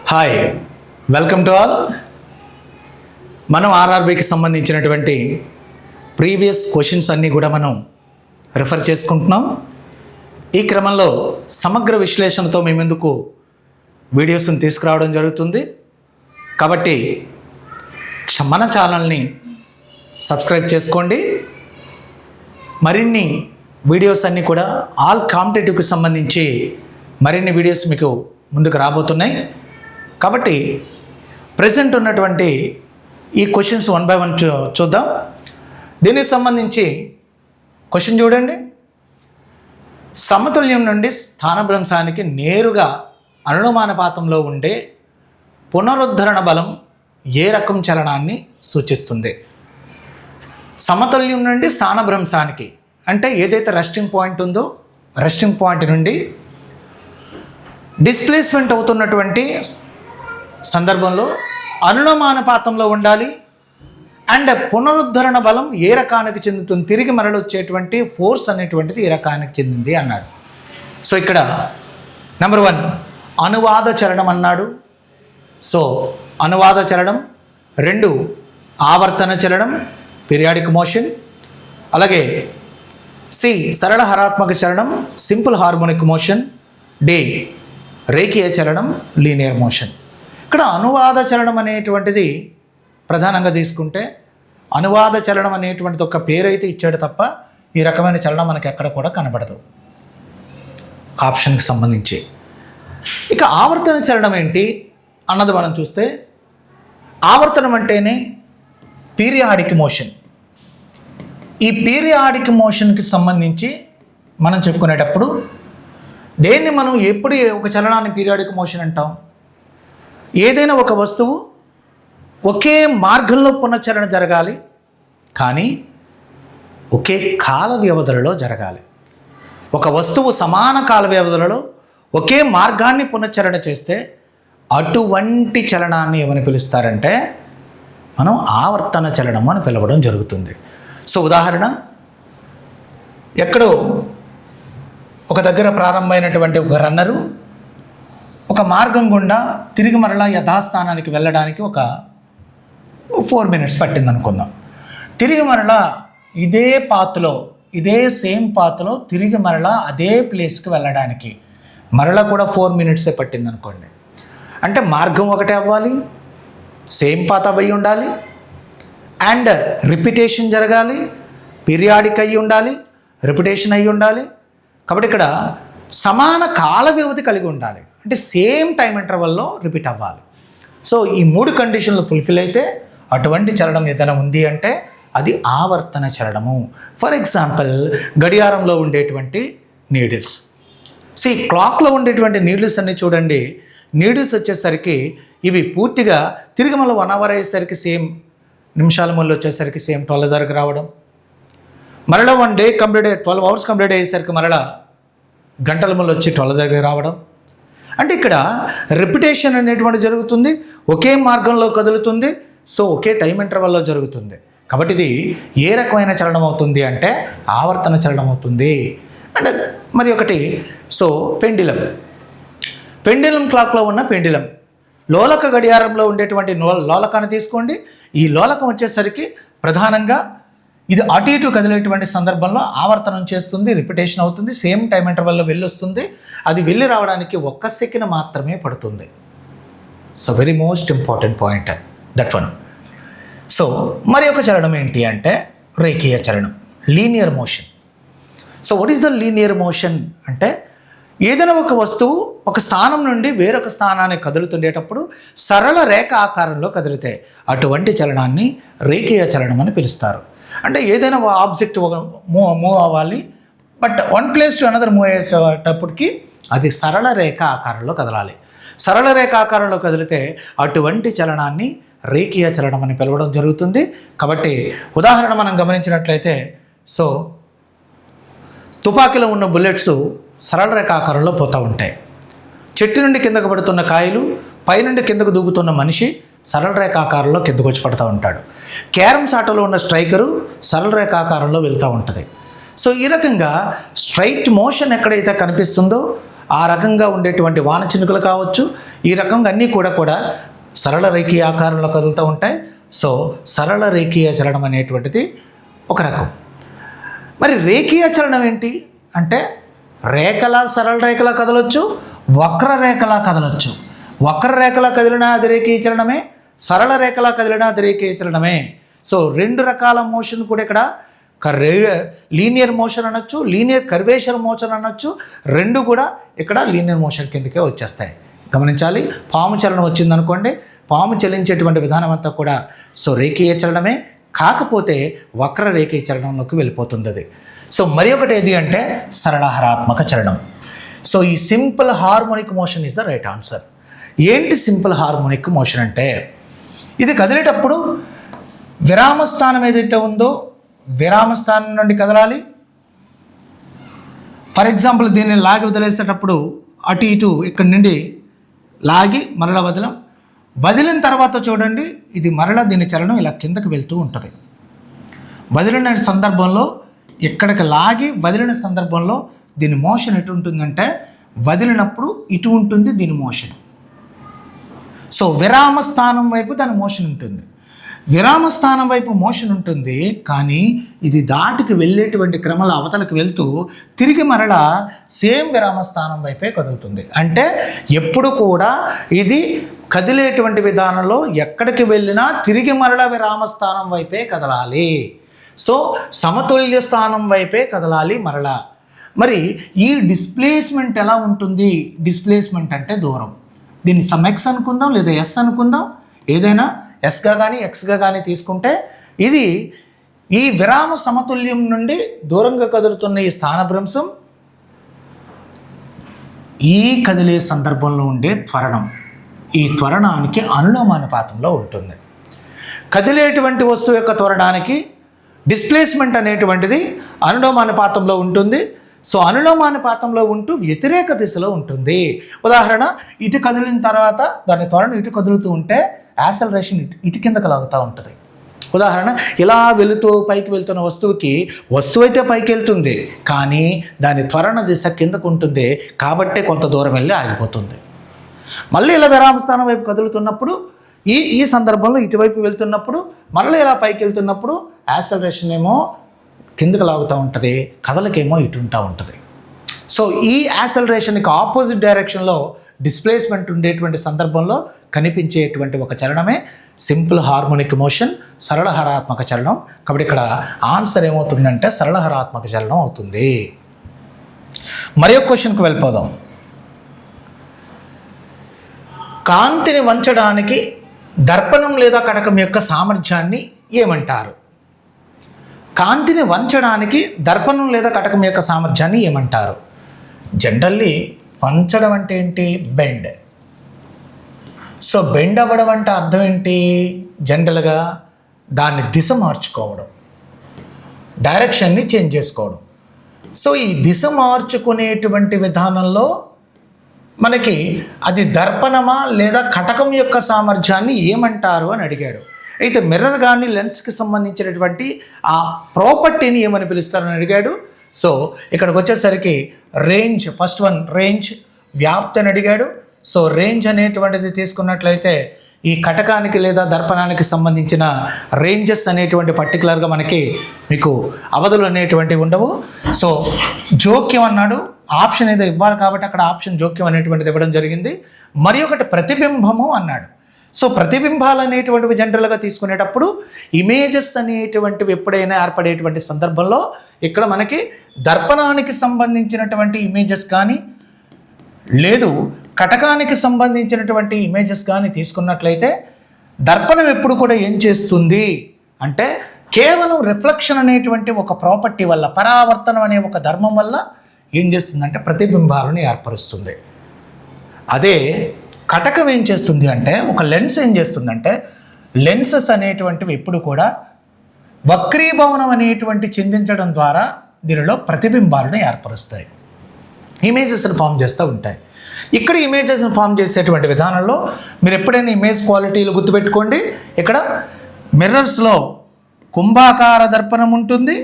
Hi, welcome to all. మనం ఆర్ఆర్బీకి సంబంధించినటువంటి previous questions అన్నీ కూడా మనం రిఫర్ చేసుకుంటున్నాం. ఈ క్రమంలో సమగ్ర విశ్లేషణతో మీ ముందుకు వీడియోస్ని తీసుకురావడం జరుగుతుంది. కాబట్టి మన ఛానల్ని సబ్స్క్రైబ్ చేసుకోండి. మరిన్ని వీడియోస్ అన్నీ కూడా ఆల్ కాంపిటేటివ్కి సంబంధించి మరిన్ని వీడియోస్ మీకు ముందుకు రాబోతున్నాయి. కాబట్టి ప్రజెంట్ ఉన్నటువంటి ఈ క్వశ్చన్స్ 1 by 1 చూద్దాం. దీనికి సంబంధించి క్వశ్చన్ చూడండి. సమతుల్యం నుండి స్థానభ్రంశానికి నేరుగా అనులోమానుపాతంలో ఉండే పునరుద్ధరణ బలం ఏ రకం చలనాన్ని సూచిస్తుంది? సమతుల్యం నుండి స్థానభ్రంశానికి అంటే ఏదైతే రెస్టింగ్ పాయింట్ ఉందో రెస్టింగ్ పాయింట్ నుండి డిస్ప్లేస్మెంట్ అవుతున్నటువంటి సందర్భంలో అనులోమానుపాతంలో ఉండాలి. అండ్ పునరుద్ధరణ బలం ఏ రకానికి చెందుతుంది, తిరిగి మరలి వచ్చేటువంటి ఫోర్స్ అనేటువంటిది ఏ రకానికి చెందింది అన్నాడు. సో ఇక్కడ నెంబర్ 1 అనువాద చలనం అన్నాడు. సో అనువాద చలనం. 2 ఆవర్తన చలనం, పీరియాడిక్ మోషన్. అలాగే సి సరళ హరాత్మక చలనం, సింపుల్ హార్మోనిక్ మోషన్. డి రేఖీయ చలనం, లీనియర్ మోషన్. ఇక్కడ అనువాద చలనం అనేటువంటిది ప్రధానంగా తీసుకుంటే అనువాద చలనం అనేటువంటిది ఒక పేరు అయితే ఇచ్చాడు తప్ప ఈ రకమైన చలనం మనకి ఎక్కడ కూడా కనబడదు ఆప్షన్కి సంబంధించి. ఇక ఆవర్తన చలనం ఏంటి అన్నది మనం చూస్తే ఆవర్తనం అంటేనే పీరియాడిక్ మోషన్. ఈ పీరియాడిక్ మోషన్కి సంబంధించి మనం చెప్పుకునేటప్పుడు దేన్ని మనం ఎప్పుడు ఒక చలనాన్ని పీరియాడిక్ మోషన్ అంటాం? ఏదైనా ఒక వస్తువు ఒకే మార్గంలో పునశ్చరణ జరగాలి, కానీ ఒకే కాల వ్యవధులలో జరగాలి. ఒక వస్తువు సమాన కాల వ్యవధులలో ఒకే మార్గాన్ని పునశ్చరణ చేస్తే అటువంటి చలనాన్ని ఏమని పిలుస్తారంటే మనం ఆవర్తన చలనం అని పిలవడం జరుగుతుంది. సో ఉదాహరణ, ఎక్కడో ఒక దగ్గర ప్రారంభమైనటువంటి ఒక రన్నరు ఒక మార్గం గుండా తిరిగి మరలా యథాస్థానానికి వెళ్ళడానికి ఒక 4 minutes పట్టింది అనుకుందాం. తిరిగి మరలా ఇదే పాత్లో ఇదే సేమ్ పాత్లో తిరిగి మరలా అదే ప్లేస్కి వెళ్ళడానికి మరలా కూడా 4 minutes పట్టింది అనుకోండి. అంటే మార్గం ఒకటే అవ్వాలి, సేమ్ పాత్ అయ్యి ఉండాలి, అండ్ రిపిటేషన్ జరగాలి, పీరియాడిక్ అయ్యి ఉండాలి, రిపిటేషన్ అయ్యి ఉండాలి. కాబట్టి ఇక్కడ సమాన కాల వ్యవధి కలిగి ఉండాలి, అంటే సేమ్ టైం ఇంటర్వల్లో రిపీట్ అవ్వాలి. సో ఈ 3 కండిషన్లు ఫుల్ఫిల్ అయితే అటువంటి చలనం ఏదైనా ఉంది అంటే అది ఆవర్తన చలనము. ఫర్ ఎగ్జాంపుల్ గడియారంలో ఉండేటువంటి నీడిల్స్. సి క్లాక్లో ఉండేటువంటి నీడిల్స్ అన్నీ చూడండి. నీడిల్స్ వచ్చేసరికి ఇవి పూర్తిగా తిరిగి మళ్ళీ 1 hour అయ్యేసరికి సేమ్ నిమిషాల ముళ్ళు వచ్చేసరికి సేమ్ 12 దగ్గరకు రావడం, మరలా 1 day కంప్లీట్ 12 hours కంప్లీట్ అయ్యేసరికి మరలా గంటల ముళ్ళు వచ్చి 12 దగ్గర రావడం. అంటే ఇక్కడ రిపిటేషన్ అనేటువంటి జరుగుతుంది, ఒకే మార్గంలో కదులుతుంది, సో ఒకే టైం ఇంటర్వల్లో జరుగుతుంది. కాబట్టి ఇది ఏ రకమైన చలనం అవుతుంది అంటే ఆవర్తన చలనం అవుతుంది. అంటే మరి ఒకటి, సో పెండిలం క్లాక్లో ఉన్న పెండిలం, లోలక గడియారంలో ఉండేటువంటి లోలకాన్ని తీసుకోండి. ఈ లోలకం వచ్చేసరికి ప్రధానంగా ఇది అటు ఇటు కదిలేటువంటి సందర్భంలో ఆవర్తనం చేస్తుంది, రిపిటేషన్ అవుతుంది, సేమ్ టైం ఇంటర్వల్లో వెళ్ళి వస్తుంది. అది వెళ్ళి రావడానికి 1 సెకండ్ మాత్రమే పడుతుంది. So very most important point that one. So మరి ఒక చలనం ఏంటి అంటే రేఖీయ చలనం, linear motion. So what is the linear motion అంటే ఏదైనా ఒక వస్తువు ఒక స్థానం నుండి వేరొక స్థానానికి కదులుతుండేటప్పుడు సరళ రేఖ ఆకారంలో కదిలితే అటువంటి చలనాన్ని రేఖీయ చలనం అని పిలుస్తారు. అంటే ఏదైనా ఆబ్జెక్ట్ మూవ్ అవ్వాలి, but 1 place to another move అయ్యేటప్పటికి అది సరళ రేఖ ఆకారంలో కదలాలి. సరళ రేఖ ఆకారంలో కదిలితే అటువంటి చలనాన్ని రేఖీయ చలనం అని పిలవడం జరుగుతుంది. కాబట్టి ఉదాహరణ మనం గమనించినట్లయితే, సో తుపాకీలో ఉన్న బుల్లెట్స్ సరళ రేఖ ఆకారంలో పోతూ ఉంటాయి. చెట్టు నుండి కిందకు పడుతున్న కాయలు, పైనుండి కిందకు దూకుతున్న మనిషి సరళ రేఖ ఆకారంలో కిందకు వచ్చి పడుతూ ఉంటాడు. క్యారమ్స్ ఆటలో ఉన్న స్ట్రైకరు సరళ రేఖ ఆకారంలో వెళ్తూ ఉంటుంది. సో ఈ రకంగా స్ట్రైట్ మోషన్ ఎక్కడైతే కనిపిస్తుందో ఆ రకంగా ఉండేటువంటి వాన చినుకులు కావచ్చు, ఈ రకంగా అన్నీ కూడా సరళ రేఖీయ ఆకారంలో కదులుతూ ఉంటాయి. సో సరళ రేఖీయ చలనం అనేటువంటిది ఒక రకం. మరి రేఖీయ చలనం ఏంటి అంటే రేఖలా సరళ రేఖలా కదలొచ్చు, వక్రరేఖలా కదలొచ్చు. వక్రరేఖలా కదిలినా అది రేఖీయ చలనమే, సరళ రేఖలా కదిలినా అది రేఖీయ చలనమే. సో రెండు రకాల మోషన్ కూడా ఇక్కడ లీనియర్ మోషన్ అనొచ్చు, లీనియర్ కర్వేచర్ మోషన్ అనొచ్చు. రెండు కూడా ఇక్కడ లీనియర్ మోషన్ కిందకే వచ్చేస్తాయి. గమనించాలి. పాము చలనం వచ్చిందనుకోండి, పాము చలించేటువంటి విధానం అంతా కూడా సో రేఖీయ చలనమే, కాకపోతే వక్ర రేఖీయ చలనంలోకి వెళ్ళిపోతుంది అది. సో మరి ఒకటి ఏది అంటే సరళహరాత్మక చలనం. సో ఈ simple harmonic motion is the right answer. ఏంటి సింపుల్ హార్మోనిక్ మోషన్ అంటే ఇది కదిలేటప్పుడు విరామ స్థానం ఏదైతే ఉందో విరామ స్థానం నుండి కదలాలి. ఫర్ ఎగ్జాంపుల్ దీన్ని లాగి వదిలేసేటప్పుడు అటు ఇటు ఇక్కడి నుండి లాగి మరల వదిలిన తర్వాత చూడండి, ఇది మరల దీని చలనం ఇలా కిందకి వెళ్తూ ఉంటుంది. వదిలిన సందర్భంలో ఇక్కడికి లాగి వదిలిన సందర్భంలో దీని మోషన్ ఎటు ఉంటుందంటే వదిలినప్పుడు ఇటు ఉంటుంది దీని మోషన్. సో విరామ స్థానం వైపు దాని మోషన్ ఉంటుంది. విరామ స్థానం వైపు మోషన్ ఉంటుంది, కానీ ఇది దాటికి వెళ్ళేటువంటి క్రమంలో అవతలకు వెళ్తూ తిరిగి మరలా సేమ్ విరామ స్థానం వైపే కదులుతుంది. అంటే ఎప్పుడు కూడా ఇది కదిలేటువంటి విధానంలో ఎక్కడికి వెళ్ళినా తిరిగి మరల విరామ స్థానం వైపే కదలాలి. సో సమతుల్య స్థానం వైపే కదలాలి మరలా. మరి ఈ డిస్ప్లేస్మెంట్ ఎలా ఉంటుంది? డిస్ప్లేస్మెంట్ అంటే దూరం. దీన్ని సమ్ ఎక్స్ అనుకుందాం లేదా ఎస్ అనుకుందాం, ఏదైనా ఎస్గా కానీ ఎక్స్గా కానీ తీసుకుంటే ఇది ఈ విరామ సమతుల్యం నుండి దూరంగా కదులుతున్న ఈ స్థానభ్రంశం ఈ కదిలే సందర్భంలో ఉండే త్వరణం, ఈ త్వరణానికి అనులోమానుపాతంలో ఉంటుంది. కదిలేటువంటి వస్తువు యొక్క త్వరణానికి డిస్ప్లేస్మెంట్ అనేటువంటిది అనులోమానుపాతంలో ఉంటుంది. సో అనులోమానుపాతంలో ఉంటూ వ్యతిరేక దిశలో ఉంటుంది. ఉదాహరణ, ఇటు కదిలిన తర్వాత దాని త్వరణ ఇటు కదులుతూ ఉంటే యాసలరేషన్ ఇటు కిందకు లాగుతూ ఉంటుంది. ఉదాహరణ, ఇలా వెళుతూ పైకి వెళ్తున్న వస్తువు అయితే పైకి వెళ్తుంది, కానీ దాని త్వరణ దిశ కిందకు ఉంటుంది, కాబట్టే కొంత దూరం వెళ్ళి ఆగిపోతుంది. మళ్ళీ ఇలా విరామస్థానం వైపు కదులుతున్నప్పుడు ఈ సందర్భంలో ఇటువైపు వెళ్తున్నప్పుడు మళ్ళీ ఇలా పైకి వెళ్తున్నప్పుడు యాసలరేషన్ ఏమో కిందకు లాగుతూ ఉంటుంది, కదలకేమో ఇటు ఉంటా ఉంటుంది. సో ఈ యాసలరేషన్కి ఆపోజిట్ డైరెక్షన్లో డిస్ప్లేస్మెంట్ ఉండేటువంటి సందర్భంలో కనిపించేటువంటి ఒక చలనమే సింపుల్ హార్మోనిక్ మోషన్, సరళహరాత్మక చలనం. కాబట్టి ఇక్కడ ఆన్సర్ ఏమవుతుందంటే సరళహరాత్మక చలనం అవుతుంది. మరి ఒక క్వశ్చన్కి వెళ్ళిపోదాం. కాంతిని వంచడానికి దర్పణం లేదా కటకం యొక్క సామర్థ్యాన్ని ఏమంటారు? కాంతిని వంచడానికి దర్పణం లేదా కటకం యొక్క సామర్థ్యాన్ని ఏమంటారు? జనరల్లీ వంచడం అంటే ఏంటి? బెండ్. సో బెండ్ అవ్వడం అంటే అర్థం ఏంటి? జనరల్గా దాన్ని దిశ మార్చుకోవడం, డైరెక్షన్ని చేంజ్ చేసుకోవడం. సో ఈ దిశ మార్చుకునేటువంటి విధానంలో మనకి అది దర్పణమా లేదా కటకం యొక్క సామర్థ్యాన్ని ఏమంటారు అని అడిగాడు. అయితే మిర్రర్ కానీ లెన్స్కి సంబంధించినటువంటి ఆ ప్రాపర్టీని ఏమని పిలుస్తారని అడిగాడు. సో ఇక్కడికి వచ్చేసరికి రేంజ్, ఫస్ట్ వన్ రేంజ్, వ్యాప్తి అని అడిగాడు. సో రేంజ్ అనేటువంటిది తీసుకున్నట్లయితే ఈ కటకానికి లేదా దర్పణానికి సంబంధించిన రేంజెస్ అనేటువంటి పర్టికులర్గా మనకి మీకు అవధులు అనేటువంటివి ఉండవు. సో జోక్యం అన్నాడు, ఆప్షన్ ఏదో ఇవ్వాలి కాబట్టి అక్కడ ఆప్షన్ జోక్యం అనేటువంటిది ఇవ్వడం జరిగింది. మరి ఒకటి ప్రతిబింబము అన్నాడు. సో ప్రతిబింబాలు అనేటువంటివి జనరల్గా తీసుకునేటప్పుడు ఇమేజెస్ అనేటువంటివి ఎప్పుడైనా ఏర్పడేటువంటి సందర్భంలో ఇక్కడ మనకి దర్పణానికి సంబంధించినటువంటి ఇమేజెస్ కానీ లేదు కటకానికి సంబంధించినటువంటి ఇమేజెస్ కానీ తీసుకున్నట్లయితే దర్పణం ఎప్పుడు కూడా ఏం చేస్తుంది అంటే కేవలం రిఫ్లెక్షన్ అనేటువంటి ఒక ప్రాపర్టీ వల్ల, పరావర్తనం అనే ఒక ధర్మం వల్ల ఏం చేస్తుందంటే ప్రతిబింబాలను ఏర్పరుస్తుంది. అదే కటకం ఏం చేస్తుంది అంటే ఒక లెన్స్ ఏం చేస్తుందంటే లెన్సెస్ అనేటువంటివి ఎప్పుడు కూడా వక్రీభవనం అనేటువంటి చిందించడం ద్వారా దీనిలో ప్రతిబింబాలను ఏర్పరుస్తాయి, ఇమేజెస్ని ఫామ్ చేస్తూ ఉంటాయి. ఇక్కడ ఇమేజెస్ని ఫామ్ చేసేటువంటి విధానంలో మీరు ఎప్పుడైనా ఇమేజ్ క్వాలిటీలు గుర్తుపెట్టుకోండి. ఇక్కడ మిర్రర్స్లో కుంభాకార దర్పణం ఉంటుంది,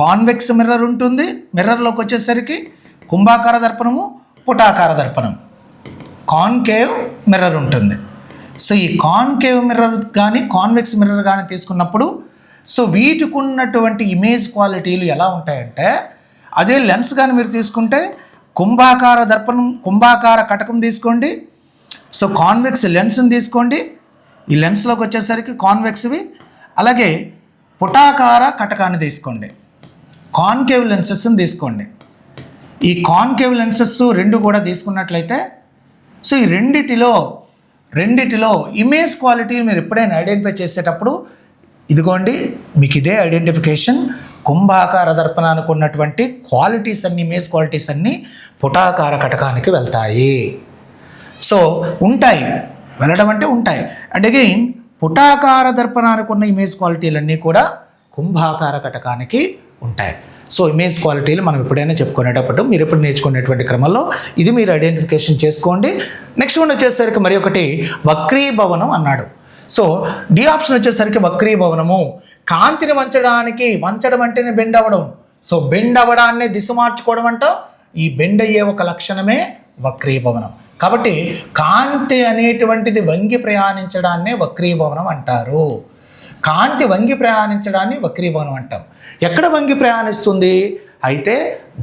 కాన్వెక్స్ మిర్రర్ ఉంటుంది. మిర్రర్లోకి వచ్చేసరికి కుంభాకార దర్పణము, పుటాకార దర్పణం, కాన్కేవ్ మిర్రర్ ఉంటుంది. సో ఈ కాన్కేవ్ మిర్రర్ కానీ కాన్వెక్స్ మిర్రర్ కానీ తీసుకున్నప్పుడు సో వీటికి ఉన్నటువంటి ఇమేజ్ క్వాలిటీలు ఎలా ఉంటాయంటే, అదే లెన్స్ కానీ మీరు తీసుకుంటే కుంభాకార దర్పణం, కుంభాకార కటకం తీసుకోండి, సో కాన్వెక్స్ లెన్స్ని తీసుకోండి, ఈ లెన్స్లోకి వచ్చేసరికి కాన్వెక్స్వి, అలాగే పుటాకార కటకాన్ని తీసుకోండి, కాన్కేవ్ లెన్సెస్ని తీసుకోండి. ఈ కాన్కేవ్ లెన్సెస్ రెండు కూడా తీసుకున్నట్లయితే సో ఈ రెండిటిలో ఇమేజ్ క్వాలిటీ మీరు ఎప్పుడైనా ఐడెంటిఫై చేసేటప్పుడు ఇదిగోండి మీకు ఇదే ఐడెంటిఫికేషన్. కుంభాకార దర్పణానికి ఉన్నటువంటి క్వాలిటీస్ అన్ని, ఇమేజ్ క్వాలిటీస్ అన్నీ పుటాకార కటకానికి వెళ్తాయి. సో ఉంటాయి, వెళ్ళడం అంటే ఉంటాయి. అండ్ అగైన్ పుటాకార దర్పణానికి ఉన్న ఇమేజ్ క్వాలిటీలన్నీ కూడా కుంభాకార కటకానికి ఉంటాయి. సో ఇమేజ్ క్వాలిటీలు మనం ఎప్పుడైనా చెప్పుకునేటప్పుడు మీరు ఎప్పుడు నేర్చుకునేటువంటి క్రమంలో ఇది మీరు ఐడెంటిఫికేషన్ చేసుకోండి. నెక్స్ట్ వన్ వచ్చేసరికి మరి ఒకటి వక్రీభవనం అన్నాడు. సో డి ఆప్షన్ వచ్చేసరికి వక్రీభవనము, కాంతిని వంచడం అంటేనే బెండ్ అవ్వడం. సో బెండ్ అవ్వడాన్నే దిశ మార్చుకోవడం అంట, ఈ బెండ్ అయ్యే ఒక లక్షణమే వక్రీభవనం. కాబట్టి కాంతి అనేటువంటిది వంగి ప్రయాణించడాన్నే వక్రీభవనం అంటారు. కాంతి వంగి ప్రయాణించడాన్ని వక్రీభవనం అంటాం. ఎక్కడ వంగి ప్రయాణిస్తుంది అయితే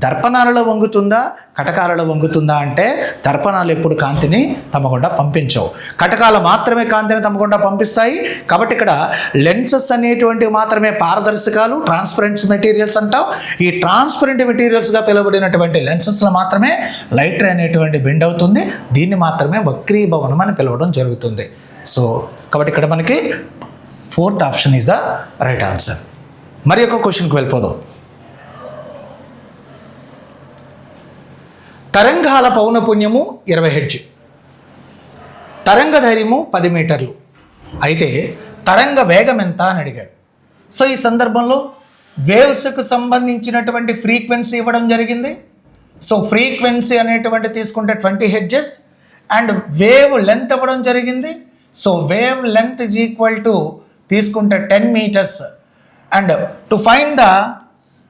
దర్పణాలలో వంగుతుందా కటకాలలో వంగుతుందా అంటే దర్పణాలు ఎప్పుడు కాంతిని తమ గుండా పంపించవు, కటకాలు మాత్రమే కాంతిని తమ గుండా పంపిస్తాయి. కాబట్టి ఇక్కడ లెన్సెస్ అనేటువంటివి మాత్రమే పారదర్శకాలు, ట్రాన్స్పరెంట్ మెటీరియల్స్ అంటాం. ఈ ట్రాన్స్పరెంట్ మెటీరియల్స్గా పిలువబడినటువంటి లెన్సెస్లో మాత్రమే లైట్ రే అనేటువంటి బెండ్ అవుతుంది. దీన్ని మాత్రమే వక్రీభవనం అని పిలవడం జరుగుతుంది. సో కాబట్టి ఇక్కడ మనకి fourth option is the right answer. మరి ఒక క్వశ్చన్కి వెళ్ళిపోదాం. తరంగాల పౌనపుణ్యము 20 హెర్ట్జ్, తరంగ ధైర్యము 10 మీటర్లు, అయితే తరంగ వేగం ఎంత అని అడిగాడు. సో ఈ సందర్భంలో వేవ్స్కు సంబంధించినటువంటి ఫ్రీక్వెన్సీ ఇవ్వడం జరిగింది. సో ఫ్రీక్వెన్సీ అనేటువంటి తీసుకుంటే 20 హెర్ట్జెస్ అండ్ వేవ్ లెంత్ ఇవ్వడం జరిగింది. So wavelength is equal to తీసుకుంటే 10 meters and to find the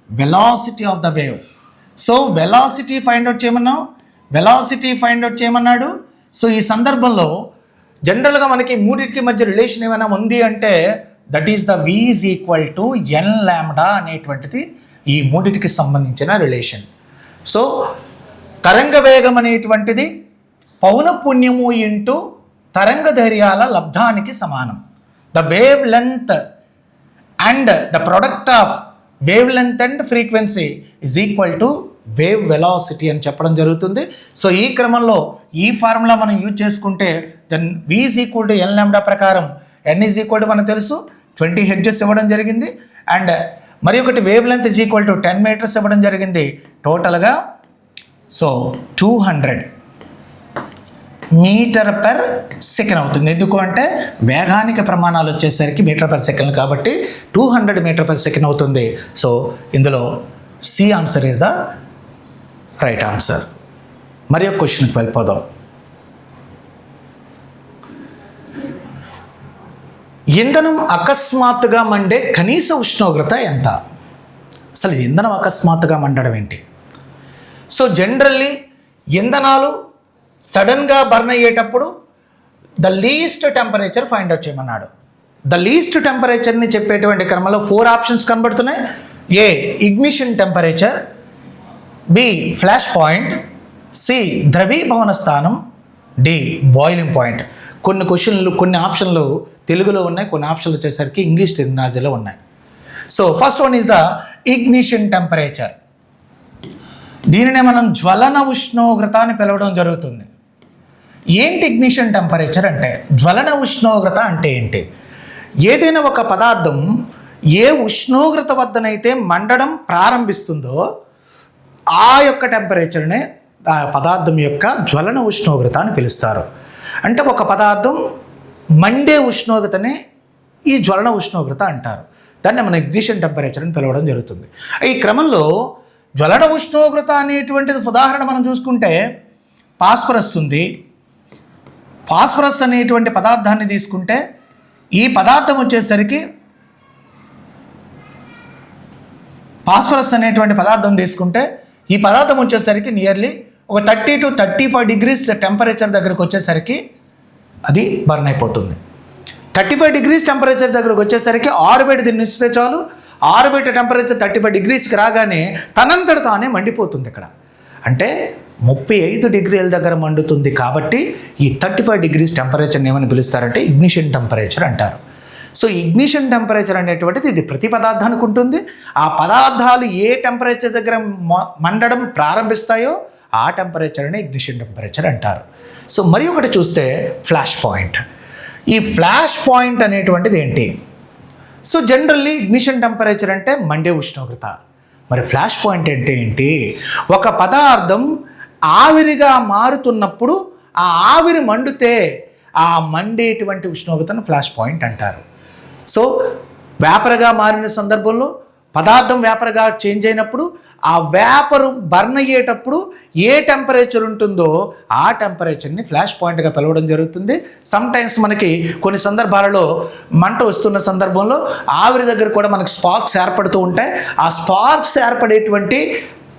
velocity of the wave. So velocity find out చేయమన్నాడు. సో ఈ సందర్భంలో జనరల్గా మనకి మూడింటికి మధ్య రిలేషన్ ఏమైనా ఉంది అంటే that is the V is equal to n lambda అనేటువంటిది ఈ మూడింటికి సంబంధించిన రిలేషన్. సో తరంగ వేగం అనేటువంటిది పౌనపుణ్యము ఇంటూ తరంగ ధైర్యాల లబ్ధానికి సమానం. The wave length and the product of wave length and frequency is equal to wave velocity అని చెప్పడం జరుగుతుంది. సో ఈ క్రమంలో ఈ ఫార్ములా మనం యూజ్ చేసుకుంటే then V is equal to n lambda ప్రకారం n ఈజ్ ఈక్వల్ టు మనకు తెలుసు 20 హెర్ట్జెస్ ఇవ్వడం జరిగింది అండ్ మరి ఒకటి wavelength is equal to 10 meters ఇవ్వడం జరిగింది. టోటల్గా సో 200 మీటర్ పర్ సెకండ్ అవుతుంది. ఎందుకు అంటే వేగానికి ప్రమాణాలు వచ్చేసరికి మీటర్ పర్ సెకండ్ కాబట్టి 200 మీటర్ పర్ సెకండ్ అవుతుంది. సో ఇందులో C answer is the right answer. మరి ఒక క్వశ్చన్కి వెళ్ళిపోదాం. ఇంధనం అకస్మాత్తుగా మండే కనీస ఉష్ణోగ్రత ఎంత? అసలు ఇంధనం అకస్మాత్తుగా మండడం ఏంటి? సో జనరల్లీ ఇంధనాలు సడన్గా బర్న్ అయ్యేటప్పుడు the least temperature find out చేయమన్నాడు. ద లీస్ట్ టెంపరేచర్ని చెప్పేటువంటి క్రమంలో 4 ఆప్షన్స్ కనబడుతున్నాయి. A ignition temperature, B flash point, C ద్రవీభవన స్థానం, డి బాయిలింగ్ పాయింట్. కొన్ని ఆప్షన్లు తెలుగులో ఉన్నాయి, కొన్ని ఆప్షన్లు వచ్చేసరికి ఇంగ్లీష్ టెర్మినాలజీలో ఉన్నాయి. So first one is the ignition temperature. దీనినే మనం జ్వలన ఉష్ణోగ్రత అని పిలవడం జరుగుతుంది. ఏంటి ఇగ్నిషన్ టెంపరేచర్ అంటే? జ్వలన ఉష్ణోగ్రత అంటే ఏంటి? ఏదైనా ఒక పదార్థం ఏ ఉష్ణోగ్రత వద్దనైతే మండడం ప్రారంభిస్తుందో ఆ యొక్క టెంపరేచర్నే ఆ పదార్థం యొక్క జ్వలన ఉష్ణోగ్రత అని పిలుస్తారు. అంటే ఒక పదార్థం మండే ఉష్ణోగ్రతనే ఈ జ్వలన ఉష్ణోగ్రత అంటారు. దాన్ని మనం ఇగ్నిషన్ టెంపరేచర్ అని పిలవడం జరుగుతుంది. ఈ క్రమంలో జ్వలన ఉష్ణోగ్రత అనేటువంటిది ఉదాహరణ మనం చూసుకుంటే ఫాస్ఫరస్ ఉంది. ఫాస్ఫరస్ అనేటువంటి పదార్థాన్ని తీసుకుంటే ఈ పదార్థం వచ్చేసరికి ఫాస్ఫరస్ అనేటువంటి పదార్థం తీసుకుంటే ఈ పదార్థం వచ్చేసరికి నియర్లీ ఒక 30 to 35 degrees టెంపరేచర్ దగ్గరకు వచ్చేసరికి అది బర్న్ అయిపోతుంది. 35 degrees టెంపరేచర్ దగ్గరకు వచ్చేసరికి ఆరుబయట దీన్ని ఉంచితే చాలు, ఆరుబయట టెంపరేచర్ 35 degreesకి రాగానే తనంతట తానే మండిపోతుంది. ఇక్కడ అంటే 35 degrees దగ్గర మండుతుంది కాబట్టి ఈ 35 degrees టెంపరేచర్ని ఏమని పిలుస్తారంటే ఇగ్నిషన్ టెంపరేచర్ అంటారు. సో ఇగ్నిషన్ టెంపరేచర్ అనేటువంటిది ఇది ప్రతి పదార్థానికి ఉంటుంది. ఆ పదార్థాలు ఏ టెంపరేచర్ దగ్గర మండడం ప్రారంభిస్తాయో ఆ టెంపరేచర్ని ఇగ్నిషన్ టెంపరేచర్ అంటారు. సో మరి ఒకటి చూస్తే ఫ్లాష్ పాయింట్. ఈ ఫ్లాష్ పాయింట్ అనేటువంటిది ఏంటి? సో జనరల్లీ ఇగ్నిషన్ టెంపరేచర్ అంటే మండే ఉష్ణోగ్రత. మరి ఫ్లాష్ పాయింట్ అంటే ఏంటి? ఒక పదార్థం ఆవిరిగా మారుతున్నప్పుడు ఆ ఆవిరి మండితే ఆ మండేటువంటి ఉష్ణోగ్రతను ఫ్లాష్ పాయింట్ అంటారు. సో వేపర్గా మారిన సందర్భంలో పదార్థం వేపర్గా చేంజ్ అయినప్పుడు ఆ వేపరు బర్న్ అయ్యేటప్పుడు ఏ టెంపరేచర్ ఉంటుందో ఆ టెంపరేచర్ని ఫ్లాష్ పాయింట్గా పిలవడం జరుగుతుంది. సమ్టైమ్స్ మనకి కొన్ని సందర్భాలలో మంట వస్తున్న సందర్భంలో ఆవిరి దగ్గర కూడా మనకు స్పార్క్స్ ఏర్పడుతూ ఉంటాయి. ఆ స్పార్క్స్ ఏర్పడేటువంటి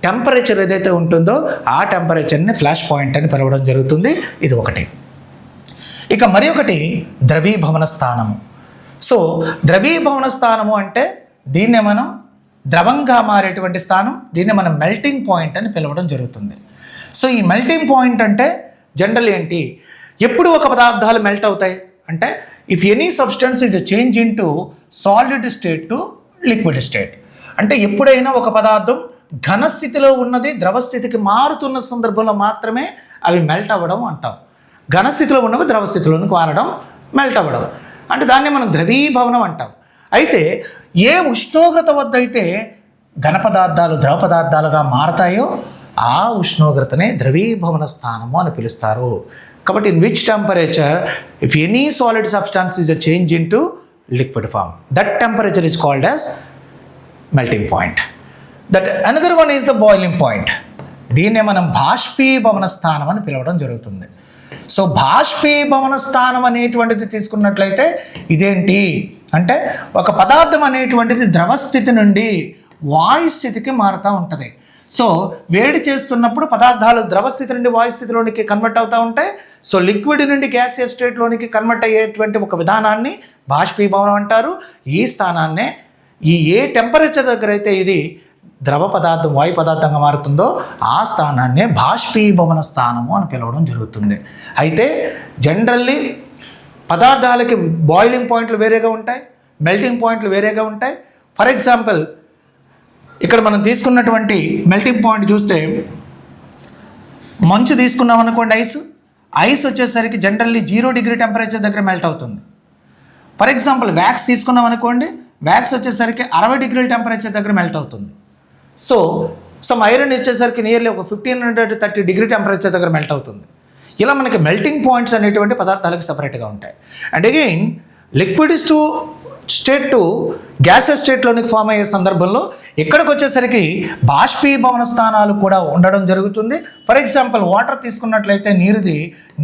టెంపరేచర్ ఏదైతే ఉంటుందో ఆ టెంపరేచర్ని ఫ్లాష్ పాయింట్ అని పిలవడం జరుగుతుంది. ఇది ఒకటి. ఇక మరి ఒకటి ద్రవీభవన స్థానము. సో ద్రవీభవన స్థానము అంటే దీన్నే మనం ద్రవంగా మారేటువంటి స్థానం, దీన్ని మనం మెల్టింగ్ పాయింట్ అని పిలవడం జరుగుతుంది. సో ఈ మెల్టింగ్ పాయింట్ అంటే జనరల్ ఏంటి? ఎప్పుడు ఒక పదార్థాలు మెల్ట్ అవుతాయి అంటే if any substance is change in to solid state to liquid state. అంటే ఎప్పుడైనా ఒక పదార్థం ఘనస్థితిలో ఉన్నది ద్రవస్థితికి మారుతున్న సందర్భంలో మాత్రమే అవి మెల్ట్ అవ్వడం అంటాం. ఘనస్థితిలో ఉన్నవి ద్రవస్థితిలోనికి మారడం, మెల్ట్ అవ్వడం అంటే దాన్ని మనం ద్రవీభవనం అంటాం. అయితే ఏ ఉష్ణోగ్రత వద్ద అయితే ఘన పదార్థాలు ద్రవ పదార్థాలుగా మారతాయో ఆ ఉష్ణోగ్రతనే ద్రవీభవన స్థానము అని పిలుస్తారు. కాబట్టి in which temperature if any solid substance is a change into liquid form, that temperature is called as melting point. That another one is the boiling point. దీన్నే మనం బాష్పీభవన స్థానం అని పిలవడం జరుగుతుంది. సో బాష్పీభవన స్థానం అనేటువంటిది తీసుకున్నట్లయితే ఇదేంటి అంటే ఒక పదార్థం అనేటువంటిది ద్రవస్థితి నుండి వాయుస్థితికి మారుతూ ఉంటుంది. సో వేడి చేస్తున్నప్పుడు పదార్థాలు ద్రవస్థితి నుండి వాయుస్థితిలోనికి కన్వర్ట్ అవుతూ ఉంటాయి. సో లిక్విడ్ నుండి గ్యాసియస్ స్టేట్లోనికి కన్వర్ట్ అయ్యేటువంటి ఒక విధానాన్ని బాష్పీభవనం అంటారు. ఈ స్థానాన్నే ఏ టెంపరేచర్ దగ్గర అయితే ఇది ద్రవ పదార్థం వాయు పదార్థంగా మారుతుందో ఆ స్థానాన్నే బాష్పీభవన స్థానము అని పిలవడం జరుగుతుంది. అయితే జనరల్లీ పదార్థాలకి బాయిలింగ్ పాయింట్లు వేరేగా ఉంటాయి, మెల్టింగ్ పాయింట్లు వేరేగా ఉంటాయి. ఫర్ ఎగ్జాంపుల్ ఇక్కడ మనం తీసుకున్నటువంటి మెల్టింగ్ పాయింట్ చూస్తే మంచు తీసుకున్నాం అనుకోండి, ఐస్ వచ్చేసరికి జనరల్లీ 0 degree టెంపరేచర్ దగ్గర మెల్ట్ అవుతుంది. ఫర్ ఎగ్జాంపుల్ వ్యాక్స్ తీసుకున్నాం అనుకోండి, వ్యాక్స్ వచ్చేసరికి 60 degree టెంపరేచర్ దగ్గర మెల్ట్ అవుతుంది. సో సమ్ ఐరన్ వచ్చేసరికి నియర్లీ ఒక 1530 degree టెంపరేచర్ దగ్గర మెల్ట్ అవుతుంది. ఇలా మనకి మెల్టింగ్ పాయింట్స్ అనేటువంటి పదార్థాలకు సపరేట్గా ఉంటాయి. And again liquid to state to gases స్టేట్లోనికి ఫామ్ అయ్యే సందర్భంలో ఇక్కడికి వచ్చేసరికి బాష్పీభవన స్థానాలు కూడా ఉండడం జరుగుతుంది. ఫర్ ఎగ్జాంపుల్ వాటర్ తీసుకున్నట్లయితే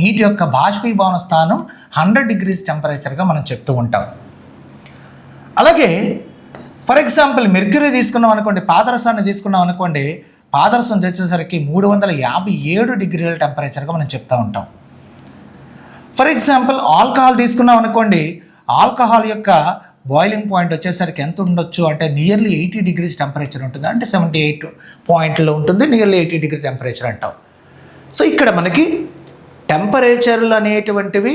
నీటి యొక్క బాష్పీభవన స్థానం 100 degrees టెంపరేచర్గా మనం చెప్తూ ఉంటాం. అలాగే ఫర్ ఎగ్జాంపుల్ మెర్క్యూరీ తీసుకున్నాం అనుకోండి, పాదరసాన్ని తీసుకున్నాం అనుకోండి, పాదరసం తెచ్చేసరికి 357 degrees టెంపరేచర్గా మనం చెప్తూ ఉంటాం. ఫర్ ఎగ్జాంపుల్ ఆల్కహాల్ తీసుకున్నాం అనుకోండి, ఆల్కహాల్ యొక్క బాయిలింగ్ పాయింట్ వచ్చేసరికి ఎంత ఉండొచ్చు అంటే నియర్లీ 80 degrees టెంపరేచర్ ఉంటుంది. అంటే 78 పాయింట్లో ఉంటుంది, నియర్లీ 80 degree టెంపరేచర్ అంటాం. సో ఇక్కడ మనకి టెంపరేచర్లు అనేటువంటివి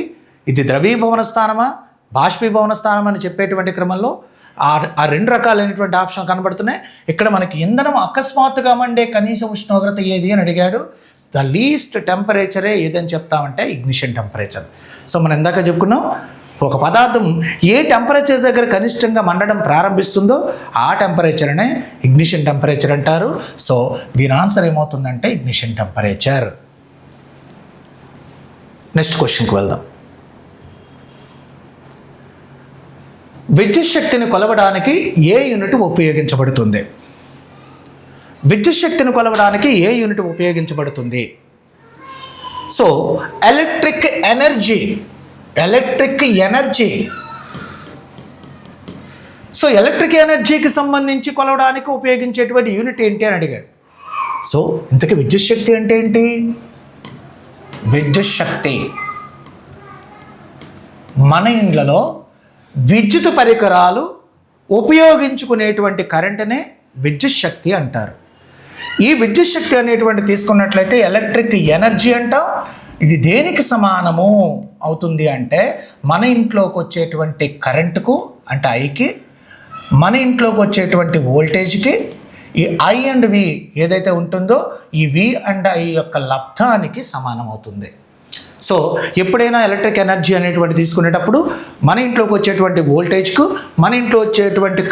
ఇది ద్రవీభవన స్థానమా బాష్పీభవన స్థానం అని చెప్పేటువంటి క్రమంలో ఆ రెండు రకాలైనటువంటి ఆప్షన్ కనబడుతున్నాయి. ఇక్కడ మనకి ఇంధనం అకస్మాత్తుగా మండే కనీస ఉష్ణోగ్రత ఏది అని అడిగాడు. ద లీస్ట్ టెంపరేచరే ఏదని చెప్తామంటే ఇగ్నిషన్ టెంపరేచర్. సో మనం ఇందాక చెప్పుకున్నాం, ఒక పదార్థం ఏ టెంపరేచర్ దగ్గర కనిష్టంగా మండడం ప్రారంభిస్తుందో ఆ టెంపరేచర్నే ఇగ్నిషన్ టెంపరేచర్ అంటారు. సో దీని ఆన్సర్ ఏమవుతుందంటే ఇగ్నిషన్ టెంపరేచర్. నెక్స్ట్ క్వశ్చన్కి వెళ్దాం. విద్యుత్ శక్తిని కొలవడానికి ఏ యూనిట్ ఉపయోగించబడుతుంది? విద్యుత్ శక్తిని కొలవడానికి ఏ యూనిట్ ఉపయోగించబడుతుంది? So electric energy. So electric ఎనర్జీకి సంబంధించి కొలవడానికి ఉపయోగించేటువంటి యూనిట్ ఏంటి అని అడిగాడు. సో ఇంతకీ విద్యుత్ శక్తి అంటే ఏంటి? విద్యుత్ శక్తి మన ఇండ్లలో విద్యుత్ పరికరాలు ఉపయోగించుకునేటువంటి కరెంటునే విద్యుత్ శక్తి అంటారు. ఈ విద్యుత్ శక్తి అనేటువంటి తీసుకున్నట్లయితే ఎలక్ట్రిక్ ఎనర్జీ అంటాం. ఇది దేనికి సమానము అవుతుంది అంటే మన ఇంట్లోకి వచ్చేటువంటి కరెంటుకు అంటే ఐకి, మన ఇంట్లోకి వచ్చేటువంటి వోల్టేజ్కి, ఈ ఐ అండ్ వి ఏదైతే ఉంటుందో ఈ వి అండ్ ఐ యొక్క లబ్ధానికి సమానం అవుతుంది. సో ఎప్పుడైనా ఎలక్ట్రిక్ ఎనర్జీ అనేటువంటి తీసుకునేటప్పుడు మన ఇంట్లోకి వచ్చేటువంటి వోల్టేజ్కు, మన ఇంట్లో వచ్చేటువంటి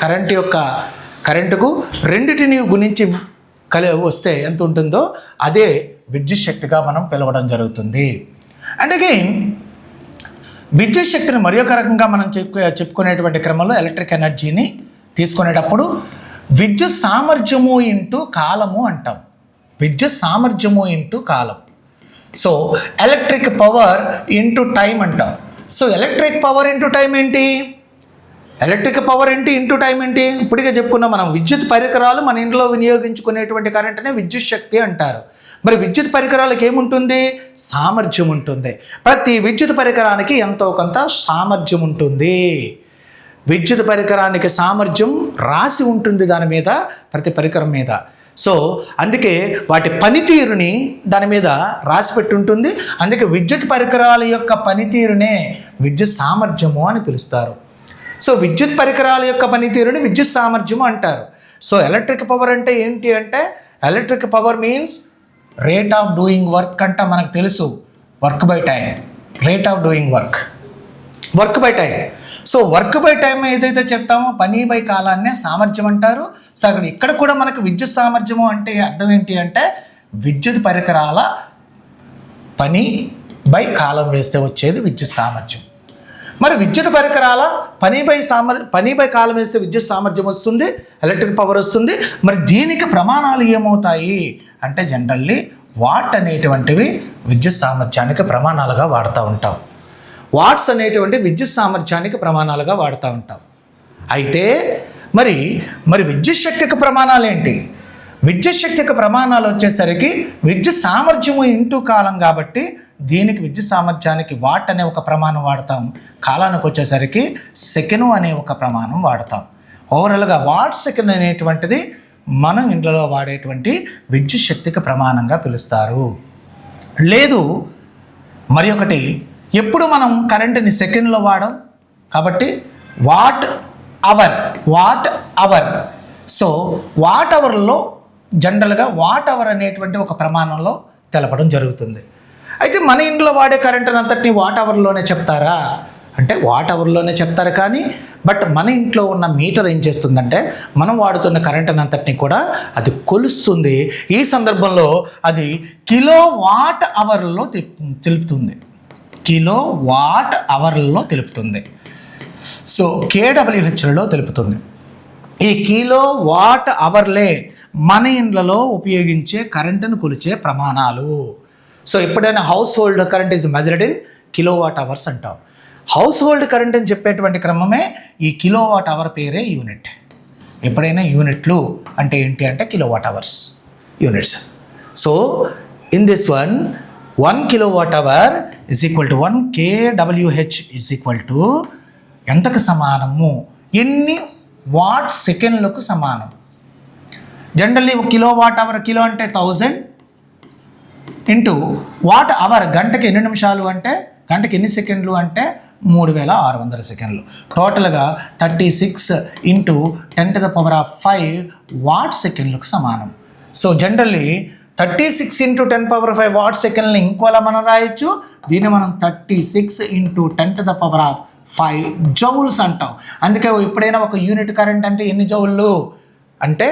కరెంటుకు రెండిటిని గుణించి వస్తే ఎంత ఉంటుందో అదే విద్యుత్ శక్తిగా మనం పిలవడం జరుగుతుంది. అండ్ అగైన్ విద్యుత్ శక్తిని మరి ఒక రకంగా మనం చెప్పుకునేటువంటి క్రమంలో ఎలక్ట్రిక్ ఎనర్జీని తీసుకునేటప్పుడు విద్యుత్ సామర్థ్యము ఇంటూ కాలము అంటాం. విద్యుత్ సామర్థ్యము ఇంటూ కాలం. So electric power into time అంటాం. So electric power into time ఏంటి? ఎలక్ట్రిక్ పవర్ ఏంటి ఇంటూ టైం ఏంటి? ఇప్పటికే చెప్పుకున్నాం మనం. విద్యుత్ పరికరాలు మన ఇంట్లో వినియోగించుకునేటువంటి కరెంటునే విద్యుత్ శక్తి అంటారు. మరి విద్యుత్ పరికరాలకు ఏముంటుంది? సామర్థ్యం ఉంటుంది. ప్రతి విద్యుత్ పరికరానికి ఎంతో కొంత సామర్థ్యం ఉంటుంది. విద్యుత్ పరికరానికి సామర్థ్యం రాసి ఉంటుంది దాని మీద, ప్రతి పరికరం మీద. సో అందుకే వాటి పనితీరుని దాని మీద రాసి పెట్టి ఉంటుంది. అందుకే విద్యుత్ పరికరాల యొక్క పనితీరునే విద్యుత్ సామర్థ్యము అని పిలుస్తారు. సో విద్యుత్ పరికరాల యొక్క పనితీరుని విద్యుత్ సామర్థ్యము అంటారు. సో ఎలక్ట్రిక్ పవర్ అంటే ఏంటి అంటే electric power means rate of doing work అంట. మనకు తెలుసు work by time, rate of doing work by time. So work by time ఏదైతే చెప్తామో పని బై కాలాన్నే సామర్థ్యం అంటారు. సో ఇక్కడ కూడా మనకు విద్యుత్ సామర్థ్యము అంటే అర్థం ఏంటి అంటే విద్యుత్ పరికరాల పని బై కాలం వేస్తే వచ్చేది విద్యుత్ సామర్థ్యం. మరి విద్యుత్ పరికరాల పని బై కాలం వేస్తే విద్యుత్ సామర్థ్యం వస్తుంది, ఎలక్ట్రిక్ పవర్ వస్తుంది. మరి దీనికి ప్రమాణాలు ఏమవుతాయి అంటే జనరల్లీ వాట్ అనేటువంటివి విద్యుత్ సామర్థ్యానికి ప్రమాణాలుగా వాడుతూ ఉంటాం. వాట్స్ అనేటువంటి విద్యుత్ సామర్థ్యానికి ప్రమాణాలుగా వాడుతూ ఉంటాం. అయితే మరి విద్యుత్ శక్తికి ప్రమాణాలు ఏంటి? విద్యుత్ శక్తికి ప్రమాణాలు వచ్చేసరికి విద్యుత్ సామర్థ్యము ఇంటూ కాలం కాబట్టి దీనికి విద్యుత్ సామర్థ్యానికి వాట్ అనే ఒక ప్రమాణం వాడతాం. కాలానికి వచ్చేసరికి సెకను అనే ఒక ప్రమాణం వాడతాం. ఓవరాల్గా వాట్ సెకండ్ అనేటువంటిది మనం ఇంట్లో వాడేటువంటి విద్యుత్ శక్తికి ప్రమాణంగా పిలుస్తారు. లేదు మరి ఒకటి, ఎప్పుడు మనం కరెంటుని సెకండ్లో వాడాం కాబట్టి వాట్ అవర్. సో వాట్ అవర్లో జనరల్గా వాట్ అవర్ అనేటువంటి ఒక ప్రమాణంలో తెలపడం జరుగుతుంది. అయితే మన ఇంట్లో వాడే కరెంటుని అంతటిని వాట్ అవర్లోనే చెప్తారా అంటే వాట్ అవర్లోనే చెప్తారు. కానీ బట్ మన ఇంట్లో ఉన్న మీటర్ ఏం చేస్తుందంటే మనం వాడుతున్న కరెంటుని అంతటిని కూడా అది కొలుస్తుంది. ఈ సందర్భంలో అది కిలో వాట్ అవర్లో తెలుపుతుంది. కిలో వాట్ అవర్లలో తెలుపుతుంది. సో కేడబ్ల్యూహెచ్లో తెలుపుతుంది. ఈ కిలో వాట్ అవర్లే మన ఇండ్లలో ఉపయోగించే కరెంటును కొలిచే ప్రమాణాలు. సో ఎప్పుడైనా house hold current is measured in kilo watt hours అంటాం. హౌస్ హోల్డ్ కరెంట్ అని చెప్పేటువంటి క్రమమే ఈ కిలో వాట్ అవర్ పేరే యూనిట్. ఎప్పుడైనా యూనిట్లు అంటే ఏంటి అంటే kilo watt hours units. So in this one 1 kilowatt hour is equal to 1 kWh is equal to ఎంతకు సమానము? ఎన్ని వాట్ సెకండ్లకు సమానం? Generally kilowatt hour, kilo అంటే 1000 ఇంటూ వాట్ అవర్ గంటకి ఎన్ని నిమిషాలు అంటే గంటకి ఎన్ని సెకండ్లు అంటే 3600 సెకండ్లు. టోటల్గా 36 ఇంటూ 10⁵ వాట్ సెకండ్లకు సమానం. సో జనరల్లీ 36 ఇంటూ 10⁵ వాట్ సెకండ్ని ఇంకోలా మనం రాయొచ్చు. దీన్ని మనం 36 ఇంటూ 10⁵ జౌల్స్ అంటాం. అందుకే ఎప్పుడైనా ఒక యూనిట్ కరెంట్ అంటే ఎన్ని జౌళ్ళు అంటే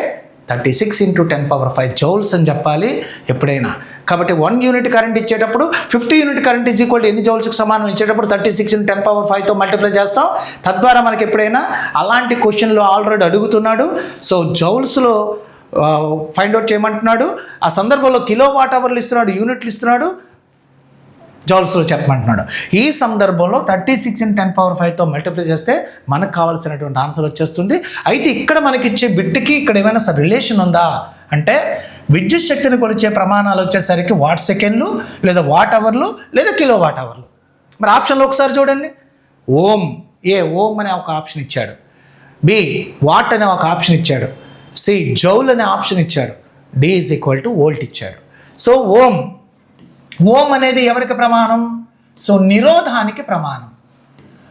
36 ఇంటూ 10⁵ జౌల్స్ అని చెప్పాలి ఎప్పుడైనా. కాబట్టి 1 యూనిట్ కరెంట్ ఇచ్చేటప్పుడు 50 unit current is equal to ఎన్ని జౌల్స్కి సమానం ఇచ్చేటప్పుడు 36 ఇంటూ 10⁵తో మల్టిప్లై చేస్తాం. తద్వారా మనకి ఎప్పుడైనా అలాంటి క్వశ్చన్లు ఆల్రెడీ అడుగుతున్నాడు. సో జౌల్స్లో ఫైండ్ అవుట్ చేయమంటున్నాడు. ఆ సందర్భంలో కిలో వాట్ అవర్లు ఇస్తున్నాడు, యూనిట్లు ఇస్తున్నాడు, జౌల్స్లో చెప్పమంటున్నాడు. ఈ సందర్భంలో 36 ఇంటూ 10⁵తో మల్టిప్లై చేస్తే మనకు కావాల్సినటువంటి ఆన్సర్ వచ్చేస్తుంది. అయితే ఇక్కడ మనకి ఇచ్చే బిట్కి ఇక్కడ ఏమైనా రిలేషన్ ఉందా అంటే విద్యుత్ శక్తిని కొలిచే ప్రమాణాలు వచ్చేసరికి వాట్ సెకండ్లు, లేదా వాట్ అవర్లు, లేదా కిలో వాట్ అవర్లు. మరి ఆప్షన్లో ఒకసారి చూడండి. ఓం, ఓం అనే ఒక ఆప్షన్ ఇచ్చాడు. బి వాట్ అనే ఒక ఆప్షన్ ఇచ్చాడు. సి జౌల్ అనే ఆప్షన్ ఇచ్చాడు. D is equal to volt ఇచ్చాడు. సో ఓం అనేది ఎవరికి ప్రమాణం? సో నిరోధానికి ప్రమాణం.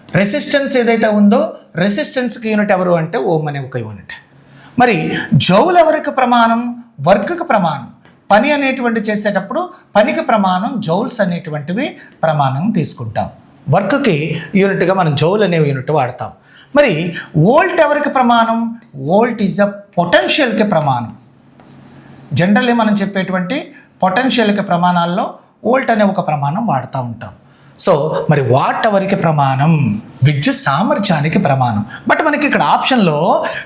రెసిస్టెన్స్ ఏదైతే ఉందో రెసిస్టెన్స్కి యూనిట్ ఎవరు అంటే ఓం అనే ఒక యూనిట్. మరి జౌల్ ఎవరికి ప్రమాణం? వర్క్కి ప్రమాణం. పని అనేటువంటి చేసేటప్పుడు పనికి ప్రమాణం జౌల్స్ అనేటువంటివి ప్రమాణం తీసుకుంటాం. వర్క్కి యూనిట్గా మనం జౌల్ అనే యూనిట్ వాడతాం. మరి వోల్ట్ ఎవరికి ప్రమాణం? వోల్ట్ ఈజ్ అ పొటెన్షియల్కి ప్రమాణం. జనరల్లీ మనం చెప్పేటువంటి పొటెన్షియల్కి ప్రమాణాల్లో వోల్ట్ అనే ఒక ప్రమాణం వాడుతూ ఉంటాం. సో మరి వాట్ ఎవరికి ప్రమాణం? విద్యుత్ సామర్థ్యానికి ప్రమాణం. బట్ మనకి ఇక్కడ ఆప్షన్లో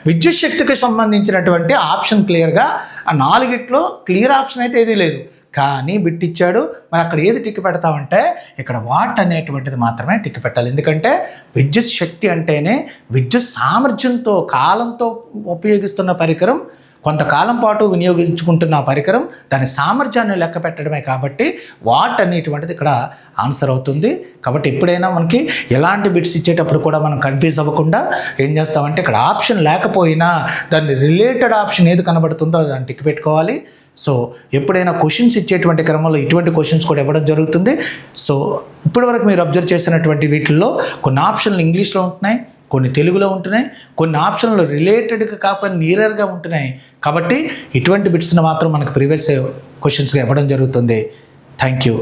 విద్యుత్ శక్తికి సంబంధించినటువంటి ఆప్షన్ క్లియర్గా ఆ 4 క్లియర్ ఆప్షన్ అయితే ఏదీ లేదు. కానీ బిట్ ఇచ్చాడు. మరి అక్కడ ఏది టిక్ పెడతామంటే ఇక్కడ వాట్ అనేటువంటిది మాత్రమే టిక్ పెట్టాలి. ఎందుకంటే విద్యుత్ శక్తి అంటేనే విద్యుత్ సామర్థ్యంతో కాలంతో ఉపయోగిస్తున్న పరికరం, కొంతకాలం పాటు వినియోగించుకుంటున్న పరికరం, దాని సామర్థ్యాన్ని లెక్క పెట్టడమే. కాబట్టి వాట్ అనేటువంటిది ఇక్కడ ఆన్సర్ అవుతుంది. కాబట్టి ఎప్పుడైనా మనకి ఎలాంటి బిట్స్ ఇచ్చేటప్పుడు కూడా మనం కన్ఫ్యూజ్ అవ్వకుండా ఏం చేస్తామంటే ఇక్కడ ఆప్షన్ లేకపోయినా దాన్ని రిలేటెడ్ ఆప్షన్ ఏది కనబడుతుందో దాన్ని టిక్ పెట్టుకోవాలి. సో ఎప్పుడైనా క్వశ్చన్స్ ఇచ్చేటువంటి క్రమంలో ఇటువంటి క్వశ్చన్స్ కూడా ఇవ్వడం జరుగుతుంది. సో ఇప్పటివరకు మీరు అబ్జర్వ్ చేసినటువంటి వీటిల్లో కొన్ని ఆప్షన్లు ఇంగ్లీష్లో ఉంటున్నాయి, కొన్ని తెలుగులో ఉంటున్నాయి, కొన్ని ఆప్షన్లు రిలేటెడ్గా కాకపోతే నియరర్గా ఉంటున్నాయి. కాబట్టి ఇటువంటి బిట్స్ని మాత్రం మనకు ప్రీవియస్ క్వశ్చన్స్గా ఇవ్వడం జరుగుతుంది. Thank you.